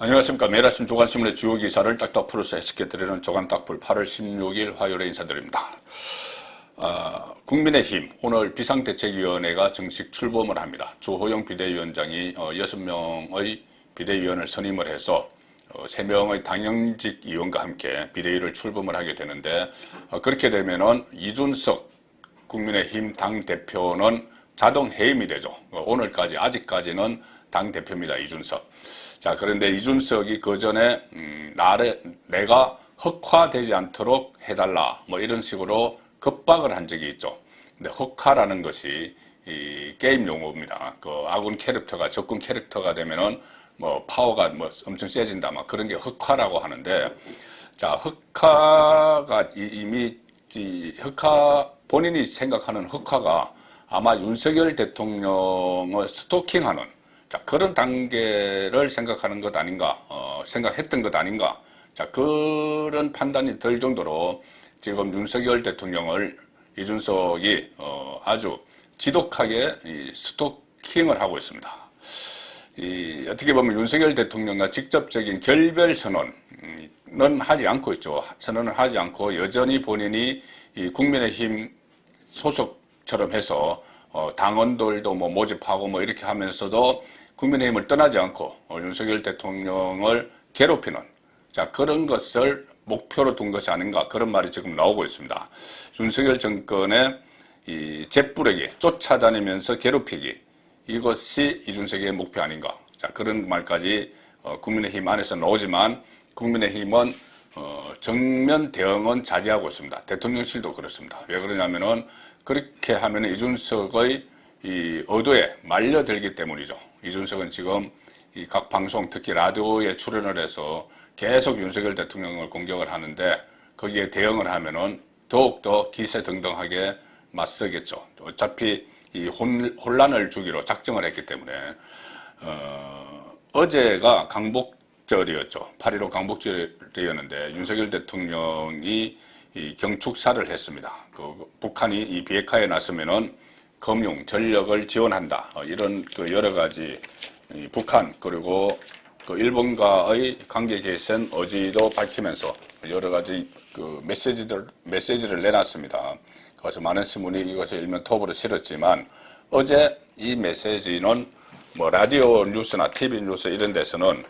안녕하십니까. 매일 아침 조간신문의 주요 기사를 딱딱 풀어서 해석해드리는 조간딱풀 8월 16일 화요일에 인사드립니다. 국민의힘 오늘 비상대책위원회가 정식 출범을 합니다. 주호영 비대위원장이 6명의 비대위원을 선임을 해서 3명의 당연직 의원과 함께 비대위를 출범을 하게 되는데, 그렇게 되면은 이준석 국민의힘 당대표는 자동 해임이 되죠. 오늘까지 아직까지는 당대표입니다. 이준석. 자, 그런데 이준석이 그 전에 내가 흑화되지 않도록 해달라 뭐 이런 식으로 급박을 한 적이 있죠. 근데 흑화라는 것이 이 게임 용어입니다. 그 아군 캐릭터가 적군 캐릭터가 되면은 뭐 파워가 뭐 엄청 세진다 막 그런 게 흑화라고 하는데, 자, 흑화가 이미 본인이 생각하는 흑화가 아마 윤석열 대통령을 스토킹하는, 자, 그런 단계를 생각하는 것 아닌가, 생각했던 것 아닌가. 자, 그런 판단이 들 정도로 지금 윤석열 대통령을 이준석이 아주 지독하게 스토킹을 하고 있습니다. 어떻게 보면 윤석열 대통령과 직접적인 결별 선언은 하지 않고 있죠. 선언을 하지 않고 여전히 본인이 이 국민의힘 소속처럼 해서 당원들도 뭐 모집하고 뭐 이렇게 하면서도 국민의힘을 떠나지 않고 윤석열 대통령을 괴롭히는, 자, 그런 것을 목표로 둔 것이 아닌가, 그런 말이 지금 나오고 있습니다. 윤석열 정권의 이 재뿌리기, 쫓아다니면서 괴롭히기, 이것이 이준석의 목표 아닌가. 자, 그런 말까지 국민의힘 안에서 나오지만 국민의힘은 정면 대응은 자제하고 있습니다. 대통령실도 그렇습니다. 왜 그러냐면은 그렇게 하면 이준석의 이 의도에 말려들기 때문이죠. 이준석은 지금 이 각 방송, 특히 라디오에 출연을 해서 계속 윤석열 대통령을 공격을 하는데, 거기에 대응을 하면은 더욱더 기세등등하게 맞서겠죠. 어차피 이 혼란을 주기로 작정을 했기 때문에, 어제가 강복절이었죠. 8.15 강복절이었는데 윤석열 대통령이 이 경축사를 했습니다. 북한이 이 비핵화에 나서면은 금융, 전력을 지원한다. 이런 그 여러 가지 북한 그리고 그 일본과의 관계 개선 의지도 밝히면서 여러 가지 그 메시지를 내놨습니다. 그래서 많은 신문이 이것을 일면 톱으로 실었지만, 어제 이 메시지는 뭐 라디오 뉴스나 TV 뉴스 이런 데서는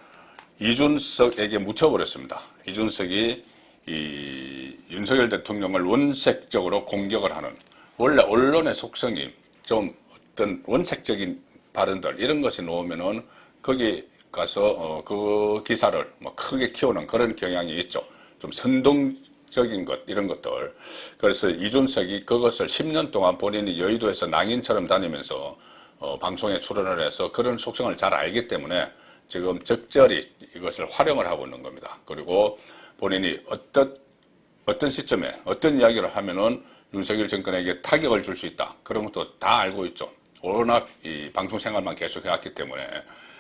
이준석에게 묻혀버렸습니다. 이준석이 이 윤석열 대통령을 원색적으로 공격을 하는, 원래 언론의 속성이 좀 어떤 원색적인 발언들 이런 것이 나오면은 거기 가서 그 기사를 뭐 크게 키우는 그런 경향이 있죠. 좀 선동적인 것 이런 것들. 그래서 이준석이 그것을 10년 동안 본인이 여의도에서 낭인처럼 다니면서 방송에 출연을 해서 그런 속성을 잘 알기 때문에 지금 적절히 이것을 활용을 하고 있는 겁니다. 그리고 본인이 어떤 시점에 어떤 이야기를 하면은 윤석열 정권에게 타격을 줄 수 있다, 그런 것도 다 알고 있죠. 워낙 이 방송 생활만 계속 해왔기 때문에.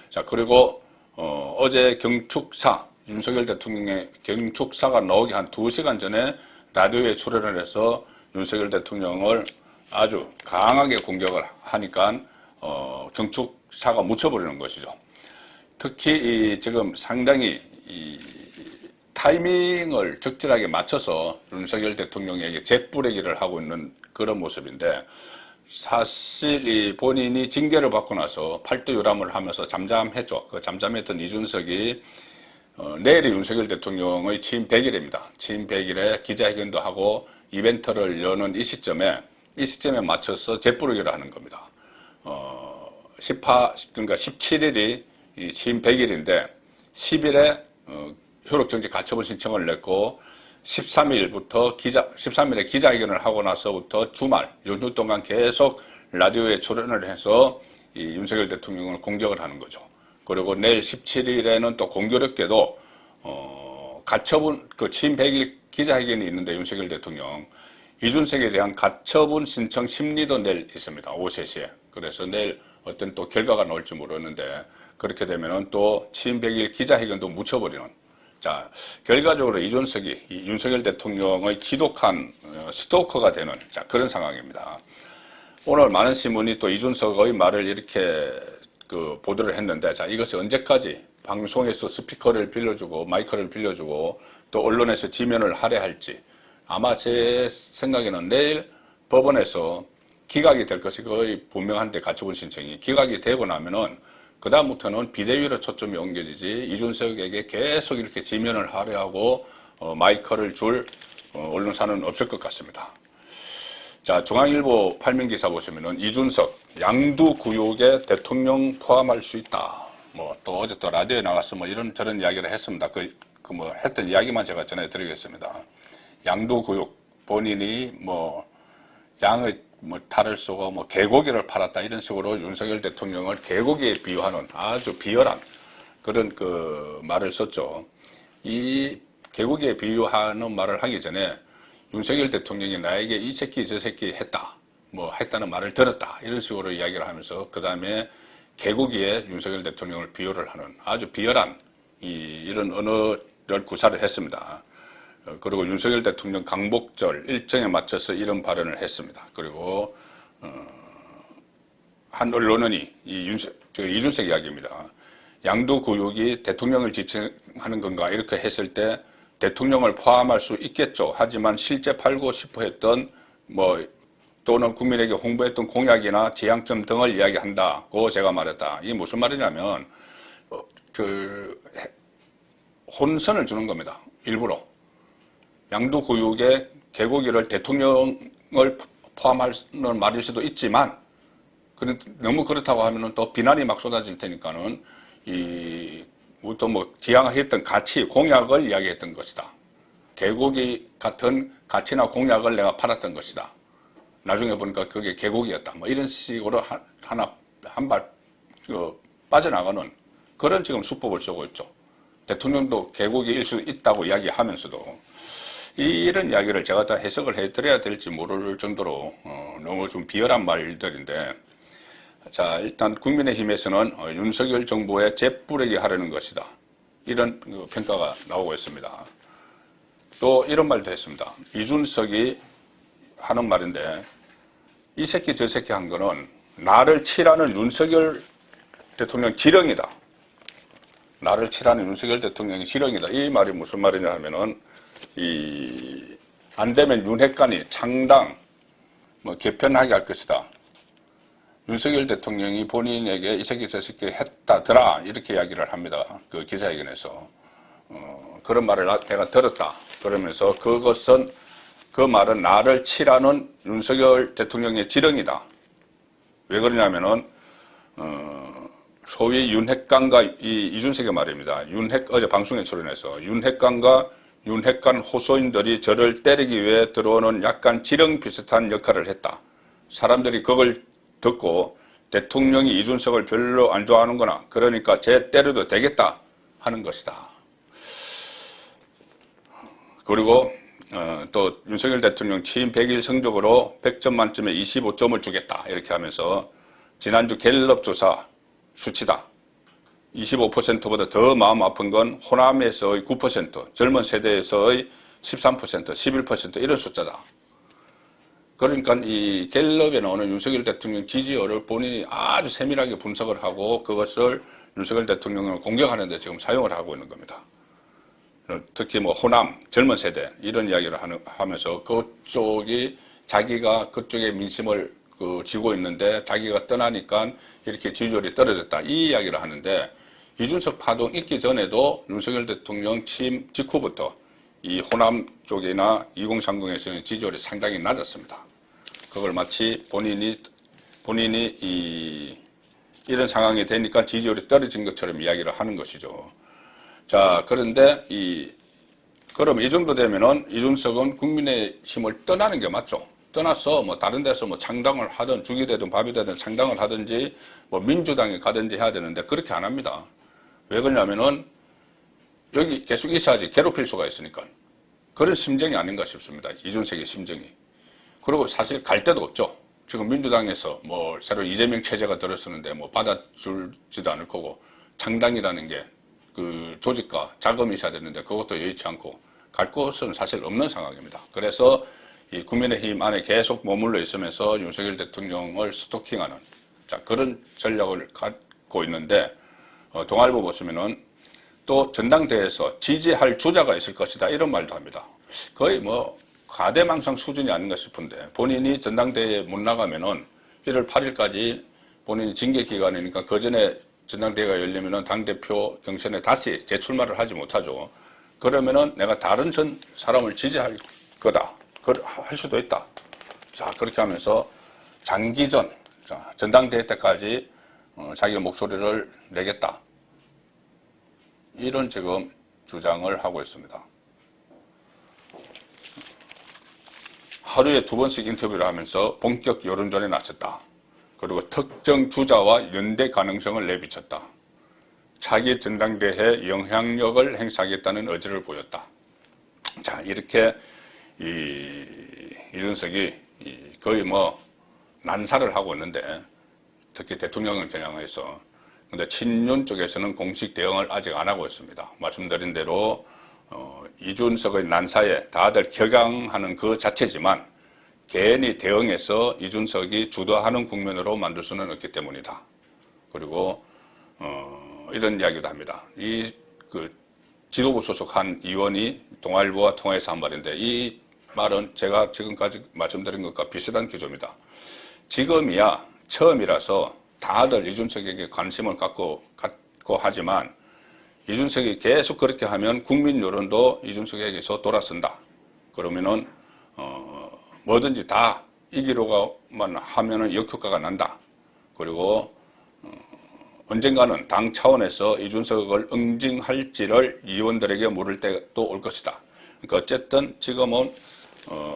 자, 그리고 어제 경축사, 윤석열 대통령의 경축사가 나오기 한 2시간 전에 라디오에 출연을 해서 윤석열 대통령을 아주 강하게 공격을 하니까 경축사가 묻혀버리는 것이죠. 특히 지금 상당히 타이밍을 적절하게 맞춰서 윤석열 대통령에게 재뿌리기를 하고 있는 그런 모습인데, 사실 이 본인이 징계를 받고 나서 팔도 유람을 하면서 잠잠했죠. 그 잠잠했던 이준석이 내일이 윤석열 대통령의 취임 100일입니다. 취임 100일에 기자회견도 하고 이벤트를 여는 이 시점에 맞춰서 재뿌리기를 하는 겁니다. 그러니까 17일이 이 취임 100일인데 10일에 효력정지 가처분 신청을 냈고 13일에 기자회견을 하고 나서부터 주말 연휴 동안 계속 라디오에 출연을 해서 이 윤석열 대통령을 공격을 하는 거죠. 그리고 내일 17일에는 또 공교롭게도 가처분 그 취임 100일 기자회견이 있는데, 윤석열 대통령 이준석에 대한 가처분 신청 심리도 내일 있습니다. 오후 3시에. 그래서 내일 어떤 또 결과가 나올지 모르는데, 그렇게 되면은 또 취임 100일 기자회견도 묻혀버리는. 자, 결과적으로 이준석이 이 윤석열 대통령의 지독한 스토커가 되는, 자, 그런 상황입니다. 오늘 많은 신문이 또 이준석의 말을 이렇게 그 보도를 했는데, 자, 이것이 언제까지 방송에서 스피커를 빌려주고 마이크를 빌려주고 또 언론에서 지면을 할애할지, 아마 제 생각에는 내일 법원에서 기각이 될 것이 거의 분명한데, 가처분 신청이 기각이 되고 나면은 그 다음부터는 비대위로 초점이 옮겨지지 이준석에게 계속 이렇게 지면을 할애하고 마이크를 줄 언론사는 없을 것 같습니다. 자, 중앙일보 팔면기사 보시면은 이준석 양두구역에 대통령 포함할 수 있다. 뭐 또 어제 또 라디오에 나가서 뭐 이런 저런 이야기를 했습니다. 뭐 했던 이야기만 제가 전해드리겠습니다. 양두구역 본인이 뭐 양의 뭐 탈을 쏘고 뭐 개고기를 팔았다 이런 식으로 윤석열 대통령을 개고기에 비유하는 아주 비열한 그런 그 말을 썼죠. 이 개고기에 비유하는 말을 하기 전에 윤석열 대통령이 나에게 이 새끼 저 새끼 했다, 뭐 했다는 말을 들었다 이런 식으로 이야기를 하면서 그 다음에 개고기에 윤석열 대통령을 비유를 하는 아주 비열한 이런 언어를 구사를 했습니다. 그리고 윤석열 대통령 강복절 일정에 맞춰서 이런 발언을 했습니다. 그리고 한 언론원이 이준석 이야기입니다. 양두구역이 대통령을 지칭하는 건가 이렇게 했을 때 대통령을 포함할 수 있겠죠. 하지만 실제 팔고 싶어 했던 뭐 또는 국민에게 홍보했던 공약이나 지향점 등을 이야기한다고 제가 말했다. 이게 무슨 말이냐면 혼선을 주는 겁니다. 일부러. 양두구역에 개고기를 대통령을 포함하는 말일 수도 있지만 너무 그렇다고 하면은 또 비난이 막 쏟아질 테니까는 또 뭐 지향했던 가치, 공약을 이야기했던 것이다. 개고기 같은 가치나 공약을 내가 팔았던 것이다. 나중에 보니까 그게 개고기였다. 뭐 이런 식으로 한 발 빠져나가는 그런 지금 수법을 쓰고 있죠. 대통령도 개고기일 수 있다고 이야기하면서도 이런 이야기를 제가 다 해석을 해드려야 될지 모를 정도로 너무 좀 비열한 말들인데, 자, 일단 국민의힘에서는 윤석열 정부에 재뿌리기 하려는 것이다. 이런 평가가 나오고 있습니다. 또 이런 말도 했습니다. 이준석이 하는 말인데, 이 새끼 저 새끼 한 거는 나를 치라는 윤석열 대통령 지령이다. 나를 치라는 윤석열 대통령의 지령이다. 이 말이 무슨 말이냐 하면은 안 되면 윤핵관이 창당 뭐 개편하게 할 것이다. 윤석열 대통령이 본인에게 이 새끼 저 새끼 했다더라 이렇게 이야기를 합니다. 그 기자회견에서 그런 말을 내가 들었다. 그러면서 그 말은 나를 치라는 윤석열 대통령의 지령이다. 왜 그러냐면은 소위 윤핵관과 이준석의 말입니다. 어제 방송에 출연해서 윤핵관과 윤핵관 호소인들이 저를 때리기 위해 들어오는 약간 지령 비슷한 역할을 했다. 사람들이 그걸 듣고 대통령이 이준석을 별로 안 좋아하는구나. 그러니까 쟤 때려도 되겠다 하는 것이다. 그리고 또 윤석열 대통령 취임 100일 성적으로 100점 만점에 25점을 주겠다. 이렇게 하면서 지난주 갤럽 조사 수치다. 25%보다 더 마음 아픈 건 호남에서의 9%, 젊은 세대에서의 13%, 11% 이런 숫자다. 그러니까 이 갤럽에 나오는 윤석열 대통령 지지율을 본인이 아주 세밀하게 분석을 하고 그것을 윤석열 대통령을 공격하는 데 지금 사용을 하고 있는 겁니다. 특히 뭐 호남, 젊은 세대 이런 이야기를 하면서 그쪽이 자기가 그쪽의 민심을 쥐고 있는데 자기가 떠나니까 이렇게 지지율이 떨어졌다. 이 이야기를 하는데 이준석 파동 있기 전에도 윤석열 대통령 취임 직후부터 이 호남 쪽이나 2030에서는 지지율이 상당히 낮았습니다. 그걸 마치 본인이 이런 상황이 되니까 지지율이 떨어진 것처럼 이야기를 하는 것이죠. 자, 그런데 그럼 이 정도 되면은 이준석은 국민의힘을 떠나는 게 맞죠. 떠나서 뭐 다른 데서 뭐 창당을 하든 죽이 되든 밥이 되든 창당을 하든지 뭐 민주당에 가든지 해야 되는데 그렇게 안 합니다. 왜 그러냐면은 여기 계속 있어야지 괴롭힐 수가 있으니까. 그런 심정이 아닌가 싶습니다. 이준석의 심정이. 그리고 사실 갈 데도 없죠. 지금 민주당에서 뭐 새로 이재명 체제가 들었었는데 뭐 받아주지도 않을 거고 창당이라는 게 그 조직과 자금이 있어야 되는데 그것도 여의치 않고 갈 곳은 사실 없는 상황입니다. 그래서 이 국민의힘 안에 계속 머물러 있으면서 윤석열 대통령을 스토킹하는 그런 전략을 하고 있는데 동아일보 보시면은 또 전당대회에서 지지할 주자가 있을 것이다 이런 말도 합니다. 거의 뭐 가대망상 수준이 아닌가 싶은데 본인이 전당대회에 못 나가면은 1월 8일까지 본인이 징계 기간이니까 그 전에 전당대회가 열리면은 당대표 경선에 다시 재출마를 하지 못하죠. 그러면은 내가 다른 전 사람을 지지할 거다. 할 수도 있다. 자, 그렇게 하면서 장기전, 전당대회 때까지 자기가 목소리를 내겠다. 이런 지금 주장을 하고 있습니다. 하루에 2번씩 인터뷰를 하면서 본격 여론전에 나섰다. 그리고 특정 주자와 연대 가능성을 내비쳤다. 차기 전당대회 영향력을 행사하겠다는 의지를 보였다. 자, 이렇게 이준석이 거의 뭐 난사를 하고 있는데 특히 대통령을 겨냥해서 근데 친윤 쪽에서는 공식 대응을 아직 안 하고 있습니다. 말씀드린 대로 이준석의 난사에 다들 격앙하는 그 자체지만 괜히 대응해서 이준석이 주도하는 국면으로 만들 수는 없기 때문이다. 그리고 이런 이야기도 합니다. 그 지도부 소속한 의원이 동아일보와 통화해서 한 말인데 이 말은 제가 지금까지 말씀드린 것과 비슷한 기조입니다. 지금이야 처음이라서 다들 이준석에게 관심을 갖고 하지만 이준석이 계속 그렇게 하면 국민 여론도 이준석에게서 돌아선다. 그러면은 뭐든지 다 이기로만 하면은 역효과가 난다. 그리고 언젠가는 당 차원에서 이준석을 응징할지를 의원들에게 물을 때도 올 것이다. 그러니까 어쨌든 지금은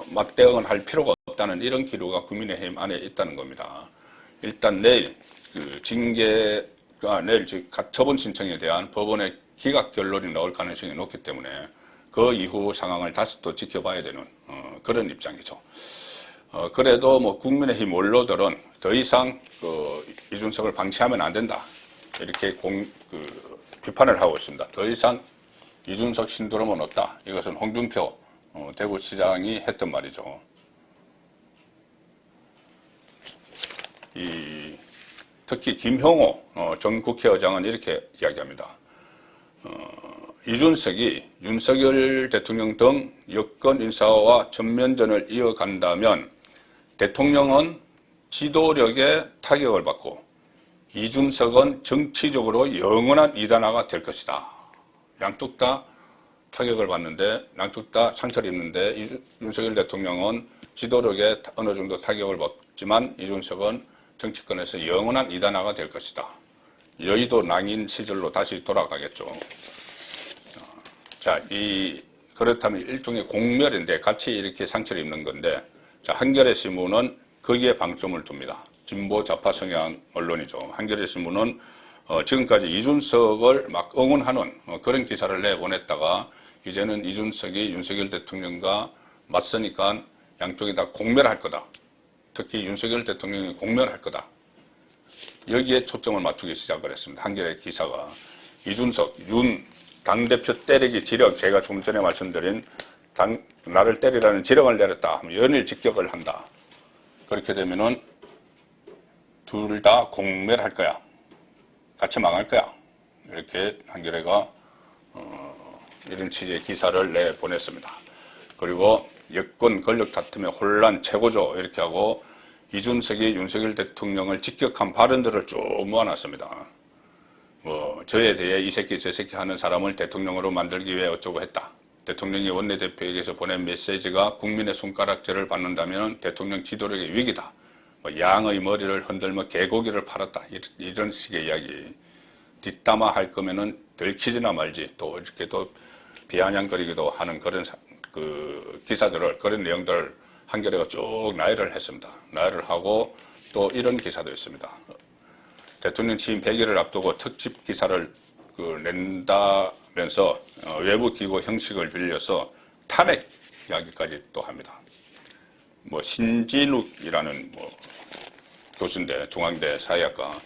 맞대응을 할 필요가 없다는 이런 기류가 국민의힘 안에 있다는 겁니다. 일단 내일 징계가 내일 처분 신청에 대한 법원의 기각 결론이 나올 가능성이 높기 때문에 그 이후 상황을 다시 또 지켜봐야 되는 그런 입장이죠. 그래도 뭐 국민의힘 원로들은 더 이상 이준석을 방치하면 안 된다 이렇게 비판을 하고 있습니다. 더 이상 이준석 신드롬은 없다. 이것은 홍준표 대구시장이 했던 말이죠. 특히 김형호 전 국회의장은 이렇게 이야기합니다. 이준석이 윤석열 대통령 등 여권 인사와 전면전을 이어간다면 대통령은 지도력에 타격을 받고 이준석은 정치적으로 영원한 이단화가 될 것이다. 양쪽 다 타격을 받는데 양쪽 다 상처를 입는데 윤석열 대통령은 지도력에 어느 정도 타격을 받지만 이준석은 정치권에서 영원한 이단화가 될 것이다. 여의도 낭인 시절로 다시 돌아가겠죠. 자, 그렇다면 일종의 공멸인데 같이 이렇게 상처를 입는 건데, 자, 한겨레 신문은 거기에 방점을 둡니다. 진보 좌파 성향 언론이죠. 한겨레 신문은 지금까지 이준석을 막 응원하는 그런 기사를 내보냈다가 이제는 이준석이 윤석열 대통령과 맞서니까 양쪽이 다 공멸할 거다. 특히 윤석열 대통령이 공멸할 거다. 여기에 초점을 맞추기 시작을 했습니다. 한겨레 기사가. 이준석, 당대표 때리기 지령, 제가 조금 전에 말씀드린 나를 때리라는 지령을 내렸다 하면 연일 직격을 한다. 그렇게 되면은 둘 다 공멸할 거야. 같이 망할 거야. 이렇게 한겨레가 이런 취지의 기사를 내보냈습니다. 그리고 여권 권력 다툼의 혼란 최고조 이렇게 하고 이준석이 윤석열 대통령을 직격한 발언들을 쭉 모아놨습니다. 저에 대해 이 새끼 저 새끼 하는 사람을 대통령으로 만들기 위해 어쩌고 했다. 대통령이 원내대표에게서 보낸 메시지가 국민의 손가락질을 받는다면 대통령 지도력의 위기다. 양의 머리를 흔들며 개고기를 팔았다. 이런 식의 이야기. 뒷담화 할 거면은 들키지나 말지. 또 이렇게 또 비아냥거리기도 하는 그런 기사들을, 그런 내용들을 한겨레가 쭉 나열을 했습니다. 나열을 하고 또 이런 기사도 있습니다. 대통령 취임 100일을 앞두고 특집 기사를 낸다면서 외부 기구 형식을 빌려서 탄핵 이야기까지 또 합니다. 신진욱이라는 교수인데 중앙대 사회학과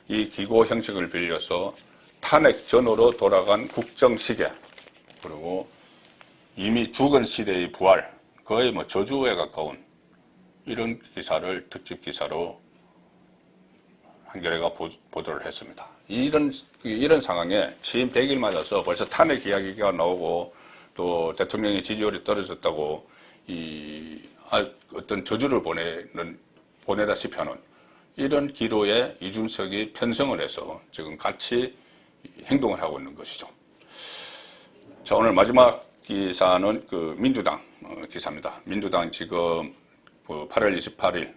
이 기구 형식을 빌려서 탄핵 전후로 돌아간 국정 시계 그리고 이미 죽은 시대의 부활 거의 저주에 가까운 이런 기사를 특집 기사로 한겨레가 보도를 했습니다. 이런 상황에 취임 100일 맞아서 벌써 탄핵 이야기가 나오고 또 대통령의 지지율이 떨어졌다고 어떤 저주를 보내다시피 하는 이런 기로에 이준석이 편성을 해서 지금 같이 행동을 하고 있는 것이죠. 자, 오늘 마지막 기사는 그 민주당 기사입니다. 민주당 지금 8월 28일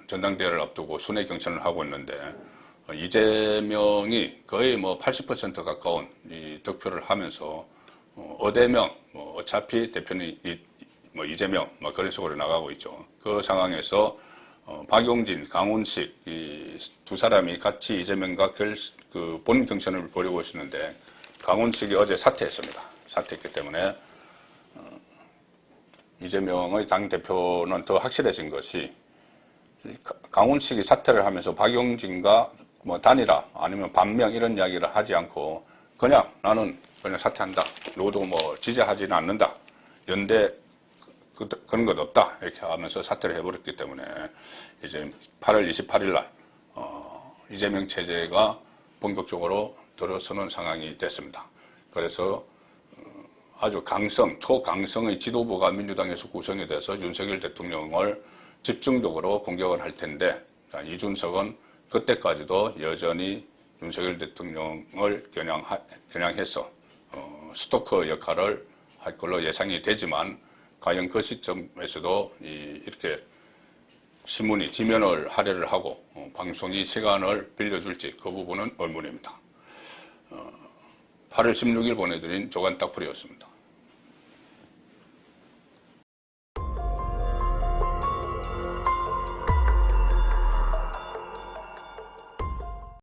전당대회를 앞두고 순회 경선을 하고 있는데 이재명이 거의 80% 가까운 이 득표를 하면서 어대명 어차피 대표는 이재명 그런 식으로 나가고 있죠. 그 상황에서 박용진, 강훈식 이 두 사람이 같이 이재명과 본 경선을 벌이고 있었는데 강훈식이 어제 사퇴했습니다. 사퇴했기 때문에 이재명의 당대표는 더 확실해진 것이 강훈식이 사퇴를 하면서 박용진과 단일화 아니면 반명 이런 이야기를 하지 않고 그냥 나는 그냥 사퇴한다. 누구도 지지하지는 않는다. 연대 그런 것 없다. 이렇게 하면서 사퇴를 해버렸기 때문에 이제 8월 28일 날 이재명 체제가 본격적으로 들어서는 상황이 됐습니다. 그래서 아주 초강성의 지도부가 민주당에서 구성이 돼서 윤석열 대통령을 집중적으로 공격을 할 텐데 이준석은 그때까지도 여전히 윤석열 대통령을 겨냥해서 스토커 역할을 할 걸로 예상이 되지만 과연 그 시점에서도 이렇게 신문이 지면을 할애를 하고 방송이 시간을 빌려줄지 그 부분은 의문입니다. 8월 16일 보내드린 조간 딱풀이었습니다.